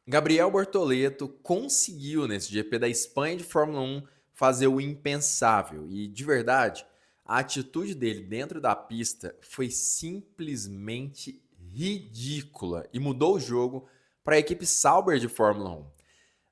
Gabriel Bortoleto conseguiu nesse GP da Espanha de Fórmula 1 fazer o impensável e, de verdade, a atitude dele dentro da pista foi simplesmente ridícula e mudou o jogo para a equipe Sauber de Fórmula 1.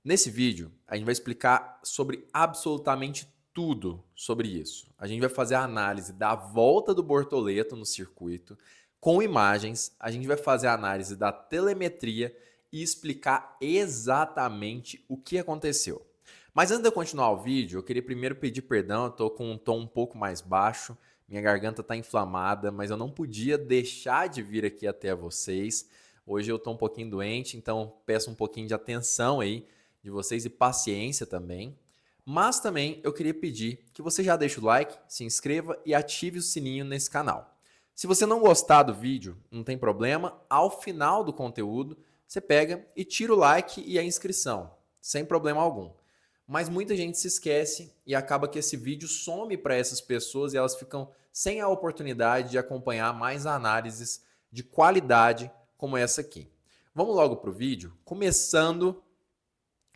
Nesse vídeo, a gente vai explicar sobre absolutamente tudo sobre isso. A gente vai fazer a análise da volta do Bortoleto no circuito, com imagens, a gente vai fazer a análise da telemetria e explicar exatamente o que aconteceu. Mas antes de eu continuar o vídeo, eu queria primeiro pedir perdão, eu estou com um tom um pouco mais baixo, minha garganta está inflamada, mas eu não podia deixar de vir aqui até vocês. Hoje eu estou um pouquinho doente, então peço um pouquinho de atenção aí de vocês e paciência também. Mas também eu queria pedir que você já deixe o like, se inscreva e ative o sininho nesse canal. Se você não gostar do vídeo, não tem problema, ao final do conteúdo você pega e tira o like e a inscrição, sem problema algum. Mas muita gente se esquece e acaba que esse vídeo some para essas pessoas e elas ficam sem a oportunidade de acompanhar mais análises de qualidade como essa aqui. Vamos logo para o vídeo, começando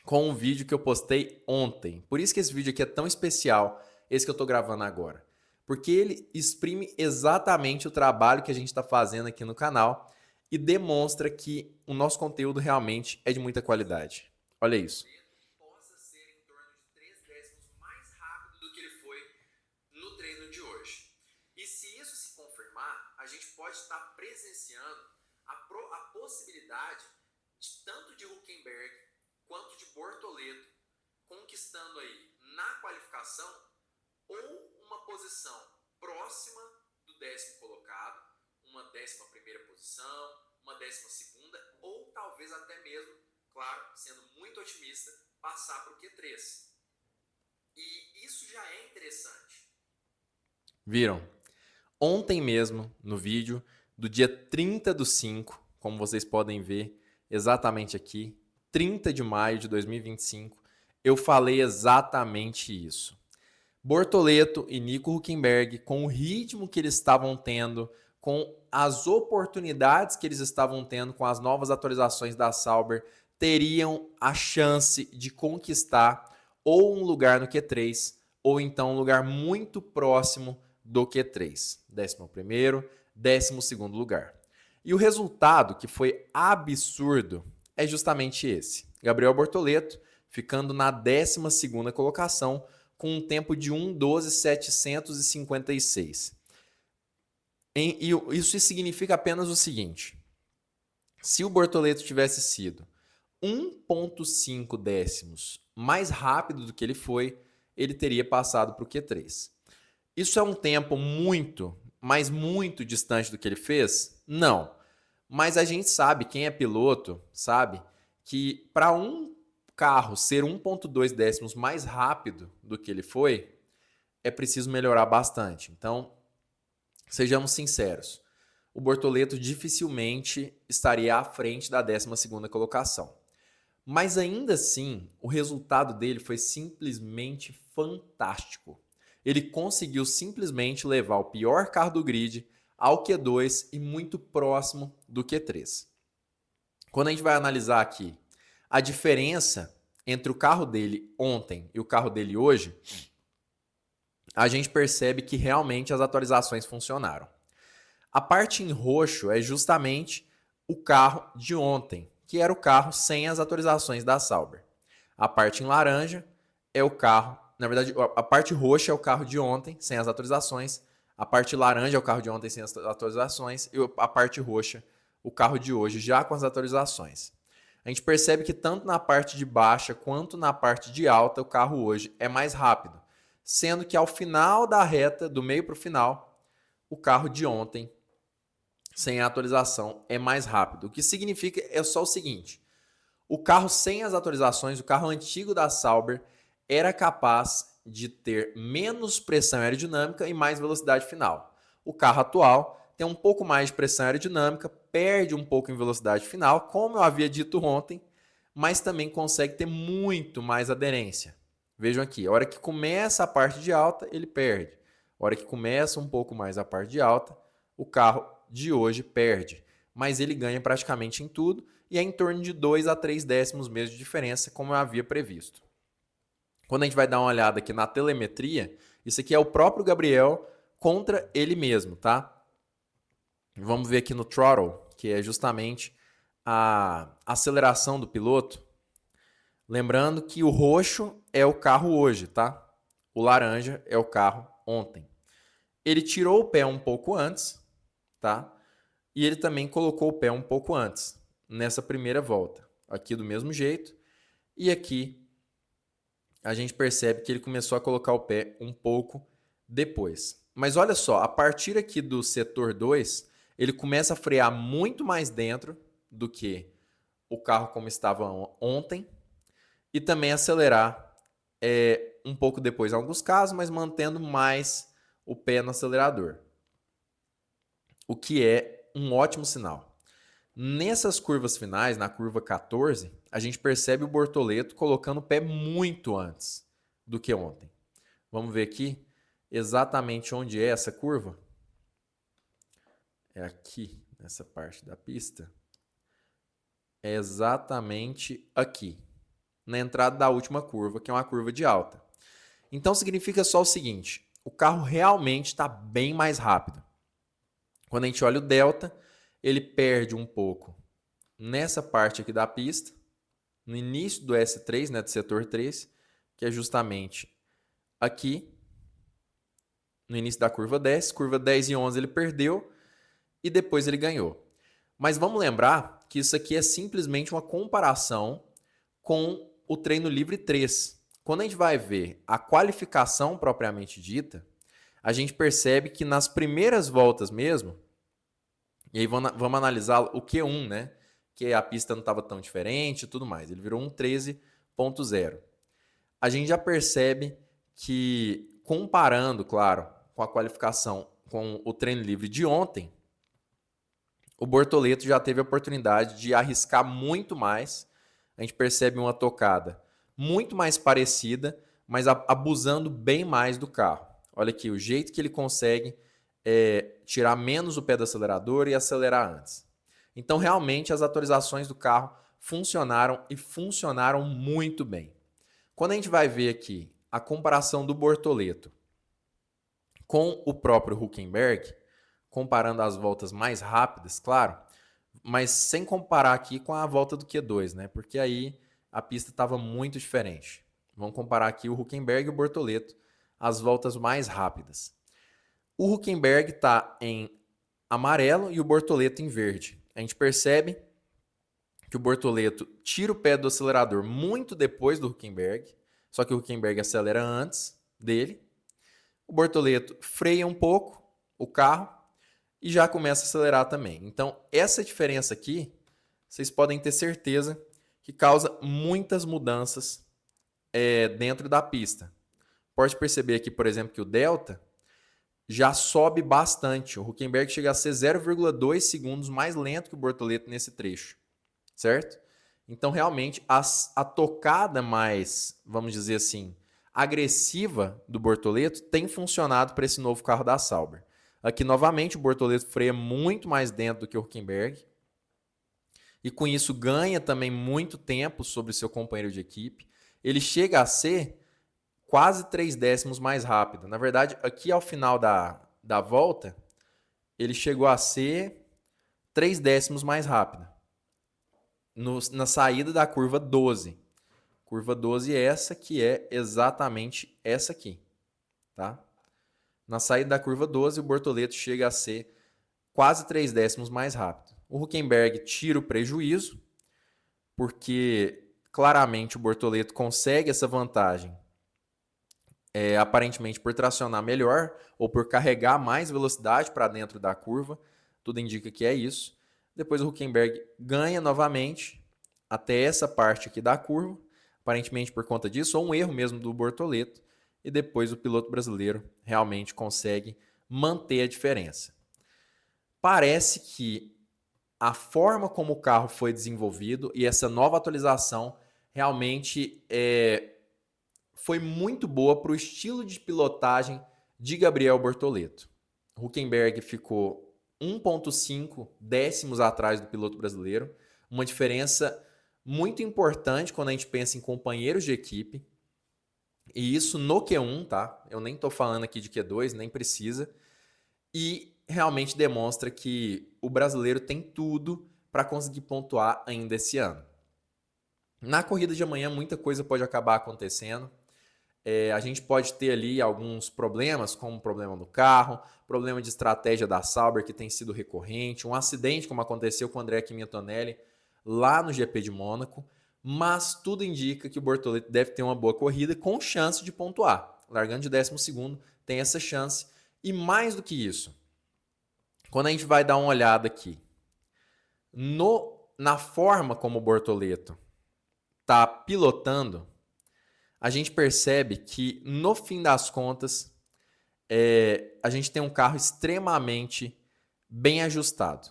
com um vídeo que eu postei ontem. Por isso que esse vídeo aqui é tão especial, esse que eu estou gravando agora. Porque ele exprime exatamente o trabalho que a gente está fazendo aqui no canal e demonstra que o nosso conteúdo realmente é de muita qualidade. Olha isso. Possa ser em torno de 3 décimos mais rápido do que ele foi no treino de hoje. E se isso se confirmar, a gente pode estar presenciando a possibilidade de tanto de Hülkenberg quanto de Bortoleto conquistando aí na qualificação ou uma posição próxima do 10º colocado, uma 11ª posição, uma 12ª ou talvez até mesmo, claro, sendo muito otimista, passar para o Q3. E isso já é interessante. Viram? Ontem mesmo, no vídeo do dia 30/5, como vocês podem ver exatamente aqui, 30 de maio de 2025, eu falei exatamente isso. Bortoleto e Nico Hülkenberg, com o ritmo que eles estavam tendo, com as oportunidades que eles estavam tendo com as novas atualizações da Sauber, teriam a chance de conquistar ou um lugar no Q3, ou então um lugar muito próximo do Q3. 11º, 12º lugar. E o resultado, que foi absurdo, é justamente esse. Gabriel Bortoleto ficando na 12ª colocação com um tempo de 1:12.756. E isso significa apenas o seguinte: se o Bortoleto tivesse sido 1,5 décimos mais rápido do que ele foi, ele teria passado para o Q3. Isso é um tempo muito, mas muito distante do que ele fez? Não. Mas a gente sabe, quem é piloto, sabe que para um carro ser 1,2 décimos mais rápido do que ele foi, é preciso melhorar bastante. Então, sejamos sinceros, o Bortoleto dificilmente estaria à frente da 12ª colocação. Mas ainda assim, o resultado dele foi simplesmente fantástico. Ele conseguiu simplesmente levar o pior carro do grid ao Q2 e muito próximo do Q3. Quando a gente vai analisar aqui a diferença entre o carro dele ontem e o carro dele hoje, a gente percebe que realmente as atualizações funcionaram. A parte em roxo é justamente o carro de ontem, que era o carro sem as atualizações da Sauber. A parte em laranja é o carro, na verdade, a parte roxa é o carro de ontem, sem as atualizações. A parte laranja é o carro de ontem sem as atualizações. E a parte roxa, o carro de hoje, já com as atualizações. A gente percebe que tanto na parte de baixa quanto na parte de alta, o carro hoje é mais rápido. Sendo que ao final da reta, do meio para o final, o carro de ontem, sem a atualização, é mais rápido. O que significa é só o seguinte: o carro sem as atualizações, o carro antigo da Sauber, era capaz de ter menos pressão aerodinâmica e mais velocidade final. O carro atual tem um pouco mais de pressão aerodinâmica, perde um pouco em velocidade final, como eu havia dito ontem, mas também consegue ter muito mais aderência. Vejam aqui, a hora que começa a parte de alta, ele perde. A hora que começa um pouco mais a parte de alta, o carro de hoje perde. Mas ele ganha praticamente em tudo e é em torno de 2 a 3 décimos mesmo de diferença, como eu havia previsto. Quando a gente vai dar uma olhada aqui na telemetria, isso aqui é o próprio Gabriel contra ele mesmo, tá? Vamos ver aqui no throttle, que é justamente a aceleração do piloto. Lembrando que o roxo é o carro hoje, tá? O laranja é o carro ontem. Ele tirou o pé um pouco antes, tá? E ele também colocou o pé um pouco antes, nessa primeira volta. Aqui do mesmo jeito. E aqui a gente percebe que ele começou a colocar o pé um pouco depois. Mas olha só, a partir aqui do setor 2, ele começa a frear muito mais dentro do que o carro como estava ontem. E também acelerar um pouco depois em alguns casos, mas mantendo mais o pé no acelerador. O que é um ótimo sinal. Nessas curvas finais, na curva 14, a gente percebe o Bortoleto colocando o pé muito antes do que ontem. Vamos ver aqui exatamente onde é essa curva. É aqui, nessa parte da pista. É exatamente aqui, na entrada da última curva, que é uma curva de alta. Então significa só o seguinte, o carro realmente está bem mais rápido. Quando a gente olha o delta, ele perde um pouco nessa parte aqui da pista, no início do S3, né, do setor 3, que é justamente aqui, no início da curva 10 e 11 ele perdeu e depois ele ganhou. Mas vamos lembrar que isso aqui é simplesmente uma comparação com o treino livre 3. Quando a gente vai ver a qualificação propriamente dita, a gente percebe que nas primeiras voltas mesmo, e aí vamos analisar o Q1, né? Que a pista não estava tão diferente e tudo mais. Ele virou um 13.0. A gente já percebe que, comparando, claro, com a qualificação com o treino livre de ontem, o Bortoleto já teve a oportunidade de arriscar muito mais. A gente percebe uma tocada muito mais parecida, mas abusando bem mais do carro. Olha aqui, o jeito que ele consegue tirar menos o pé do acelerador e acelerar antes. Então, realmente, as atualizações do carro funcionaram e funcionaram muito bem. Quando a gente vai ver aqui a comparação do Bortoleto com o próprio Hülkenberg, comparando as voltas mais rápidas, claro, mas sem comparar aqui com a volta do Q2, né? Porque aí a pista estava muito diferente. Vamos comparar aqui o Hülkenberg e o Bortoleto, as voltas mais rápidas. O Hülkenberg está em amarelo e o Bortoleto em verde. A gente percebe que o Bortoleto tira o pé do acelerador muito depois do Hülkenberg, só que o Hülkenberg acelera antes dele. O Bortoleto freia um pouco o carro e já começa a acelerar também. Então, essa diferença aqui, vocês podem ter certeza que causa muitas mudanças dentro da pista. Pode perceber aqui, por exemplo, que o delta já sobe bastante. O Hülkenberg chega a ser 0,2 segundos mais lento que o Bortoleto nesse trecho, certo? Então, realmente, a tocada mais, vamos dizer assim, agressiva do Bortoleto tem funcionado para esse novo carro da Sauber. Aqui, novamente, o Bortoleto freia muito mais dentro do que o Hülkenberg. E com isso ganha também muito tempo sobre seu companheiro de equipe. Ele chega a ser quase 3 décimos mais rápido. Na verdade, aqui ao final da volta, ele chegou a ser 3 décimos mais rápido. Na saída da curva 12. Curva 12 é essa, que é exatamente essa aqui. Tá? Na saída da curva 12, o Bortoleto chega a ser quase 3 décimos mais rápido. O Hülkenberg tira o prejuízo, porque claramente o Bortoleto consegue essa vantagem, aparentemente por tracionar melhor ou por carregar mais velocidade para dentro da curva. Tudo indica que é isso. Depois o Hülkenberg ganha novamente até essa parte aqui da curva, aparentemente por conta disso, ou um erro mesmo do Bortoleto. E depois o piloto brasileiro realmente consegue manter a diferença. Parece que a forma como o carro foi desenvolvido e essa nova atualização realmente foi muito boa para o estilo de pilotagem de Gabriel Bortoleto. Hülkenberg ficou 1,5 décimos atrás do piloto brasileiro. Uma diferença muito importante quando a gente pensa em companheiros de equipe. E isso no Q1, tá? Eu nem estou falando aqui de Q2, nem precisa. E realmente demonstra que o brasileiro tem tudo para conseguir pontuar ainda esse ano. Na corrida de amanhã, muita coisa pode acabar acontecendo. A gente pode ter ali alguns problemas, como problema do carro, problema de estratégia da Sauber, que tem sido recorrente, um acidente, como aconteceu com o André Antonelli lá no GP de Mônaco, mas tudo indica que o Bortoleto deve ter uma boa corrida com chance de pontuar. Largando de 12º, tem essa chance. E mais do que isso, quando a gente vai dar uma olhada aqui na forma como o Bortoleto está pilotando, a gente percebe que, no fim das contas, a gente tem um carro extremamente bem ajustado.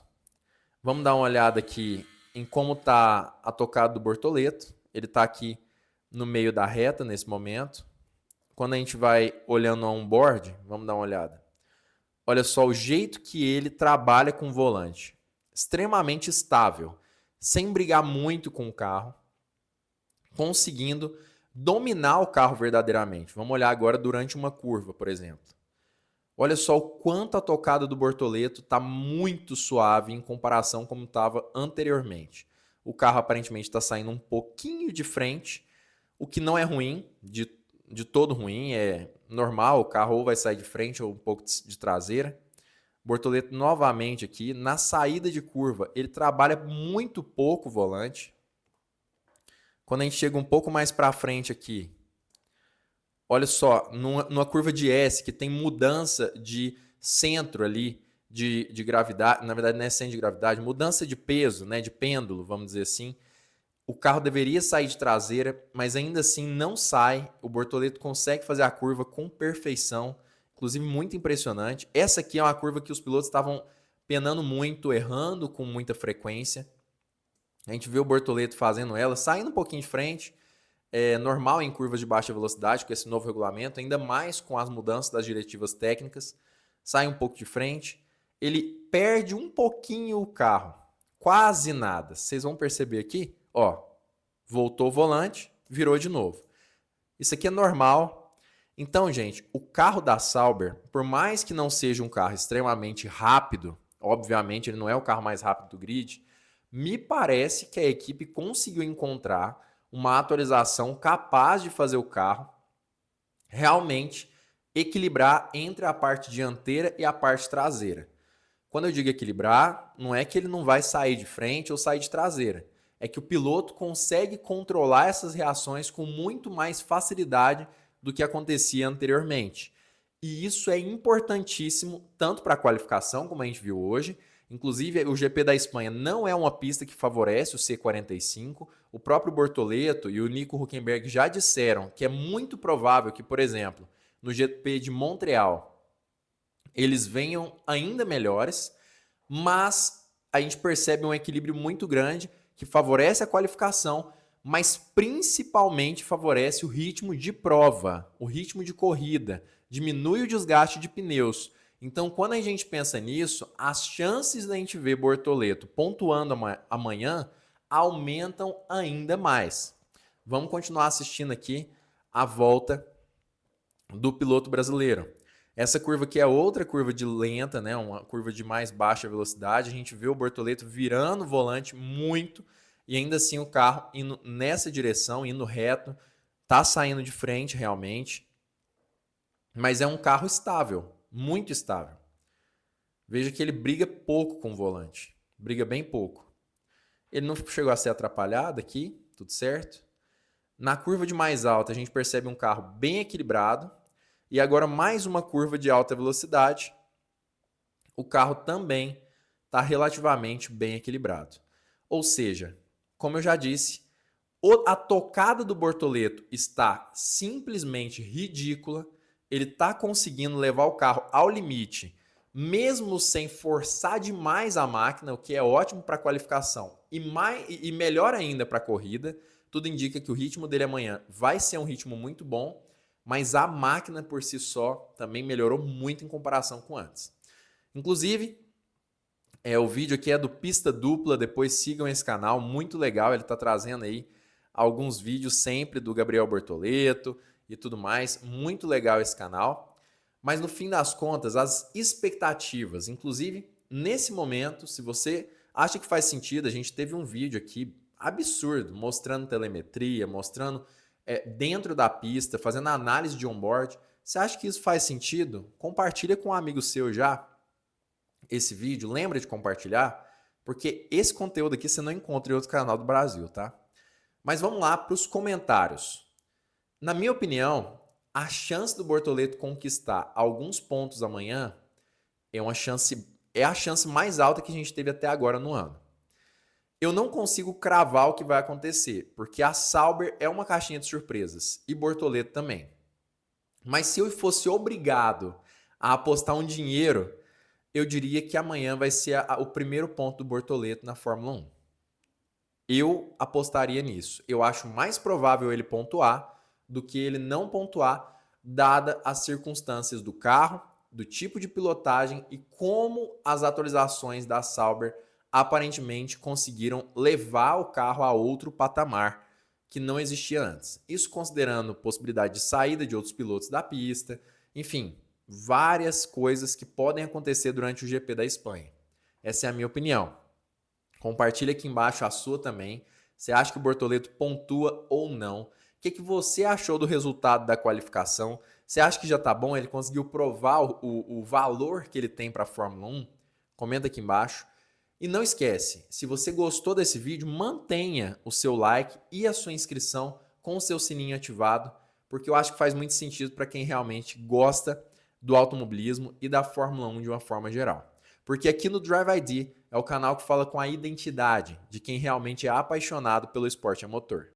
Vamos dar uma olhada aqui em como está a tocada do Bortoleto. Ele está aqui no meio da reta nesse momento. Quando a gente vai olhando no onboard, vamos dar uma olhada. Olha só o jeito que ele trabalha com o volante. Extremamente estável, sem brigar muito com o carro, conseguindo dominar o carro verdadeiramente. Vamos olhar agora durante uma curva, por exemplo. Olha só o quanto a tocada do Bortoleto está muito suave em comparação com como estava anteriormente. O carro aparentemente está saindo um pouquinho de frente, o que não é ruim, de todo ruim, é normal, o carro ou vai sair de frente ou um pouco de traseira. Bortoleto novamente aqui, na saída de curva, ele trabalha muito pouco o volante. Quando a gente chega um pouco mais para frente aqui, olha só, numa curva de S, que tem mudança de centro ali, de gravidade, na verdade não é centro de gravidade, mudança de peso, né, de pêndulo, vamos dizer assim. O carro deveria sair de traseira, mas ainda assim não sai. O Bortoleto consegue fazer a curva com perfeição, inclusive muito impressionante. Essa aqui é uma curva que os pilotos estavam penando muito, errando com muita frequência. A gente vê o Bortoleto fazendo ela, saindo um pouquinho de frente, normal em curvas de baixa velocidade com esse novo regulamento, ainda mais com as mudanças das diretivas técnicas, sai um pouco de frente, ele perde um pouquinho o carro, quase nada. Vocês vão perceber aqui, ó, voltou o volante, virou de novo. Isso aqui é normal. Então, gente, o carro da Sauber, por mais que não seja um carro extremamente rápido, obviamente ele não é o carro mais rápido do grid, me parece que a equipe conseguiu encontrar uma atualização capaz de fazer o carro realmente equilibrar entre a parte dianteira e a parte traseira. Quando eu digo equilibrar, não é que ele não vai sair de frente ou sair de traseira. É que o piloto consegue controlar essas reações com muito mais facilidade do que acontecia anteriormente. E isso é importantíssimo tanto para a qualificação, como a gente viu hoje. Inclusive, o GP da Espanha não é uma pista que favorece o C45. O próprio Bortoleto e o Nico Hülkenberg já disseram que é muito provável que, por exemplo, no GP de Montreal, eles venham ainda melhores, mas a gente percebe um equilíbrio muito grande que favorece a qualificação, mas principalmente favorece o ritmo de prova, o ritmo de corrida, diminui o desgaste de pneus. Então, quando a gente pensa nisso, as chances da gente ver Bortoleto pontuando amanhã aumentam ainda mais. Vamos continuar assistindo aqui a volta do piloto brasileiro. Essa curva aqui é outra curva de lenta, né? Uma curva de mais baixa velocidade. A gente vê o Bortoleto virando o volante muito e ainda assim o carro indo nessa direção, indo reto, tá saindo de frente realmente. Mas é um carro estável, muito estável. Veja que ele briga pouco com o volante, briga bem pouco. Ele não chegou a ser atrapalhado aqui, tudo certo. Na curva de mais alta a gente percebe um carro bem equilibrado. E agora mais uma curva de alta velocidade. O carro também está relativamente bem equilibrado. Ou seja, como eu já disse, a tocada do Bortoleto está simplesmente ridícula. Ele está conseguindo levar o carro ao limite, mesmo sem forçar demais a máquina, o que é ótimo para a qualificação e melhor ainda para a corrida. Tudo indica que o ritmo dele amanhã vai ser um ritmo muito bom, mas a máquina por si só também melhorou muito em comparação com antes. Inclusive, O vídeo aqui é do Pista Dupla, depois sigam esse canal, muito legal, ele está trazendo aí alguns vídeos sempre do Gabriel Bortoleto e tudo mais, muito legal esse canal. Mas no fim das contas, as expectativas, inclusive nesse momento, se você acha que faz sentido, a gente teve um vídeo aqui absurdo, mostrando telemetria, mostrando dentro da pista, fazendo análise de onboard. Você acha que isso faz sentido? Compartilha com um amigo seu já esse vídeo, lembra de compartilhar, porque esse conteúdo aqui você não encontra em outro canal do Brasil, tá? Mas vamos lá para os comentários. Na minha opinião, a chance do Bortoleto conquistar alguns pontos amanhã é a chance mais alta que a gente teve até agora no ano. Eu não consigo cravar o que vai acontecer, porque a Sauber é uma caixinha de surpresas e Bortoleto também. Mas se eu fosse obrigado a apostar um dinheiro, eu diria que amanhã vai ser o primeiro ponto do Bortoleto na Fórmula 1. Eu apostaria nisso. Eu acho mais provável ele pontuar do que ele não pontuar, dada as circunstâncias do carro, do tipo de pilotagem e como as atualizações da Sauber aparentemente conseguiram levar o carro a outro patamar que não existia antes. Isso considerando possibilidade de saída de outros pilotos da pista, enfim, várias coisas que podem acontecer durante o GP da Espanha. Essa é a minha opinião. Compartilha aqui embaixo a sua também. Você acha que o Bortoleto pontua ou não? O que você achou do resultado da qualificação? Você acha que já tá bom? Ele conseguiu provar o valor que ele tem para a Fórmula 1? Comenta aqui embaixo. E não esquece, se você gostou desse vídeo, mantenha o seu like e a sua inscrição com o seu sininho ativado, porque eu acho que faz muito sentido para quem realmente gosta do automobilismo e da Fórmula 1 de uma forma geral. Porque aqui no Drive ID é o canal que fala com a identidade de quem realmente é apaixonado pelo esporte a motor.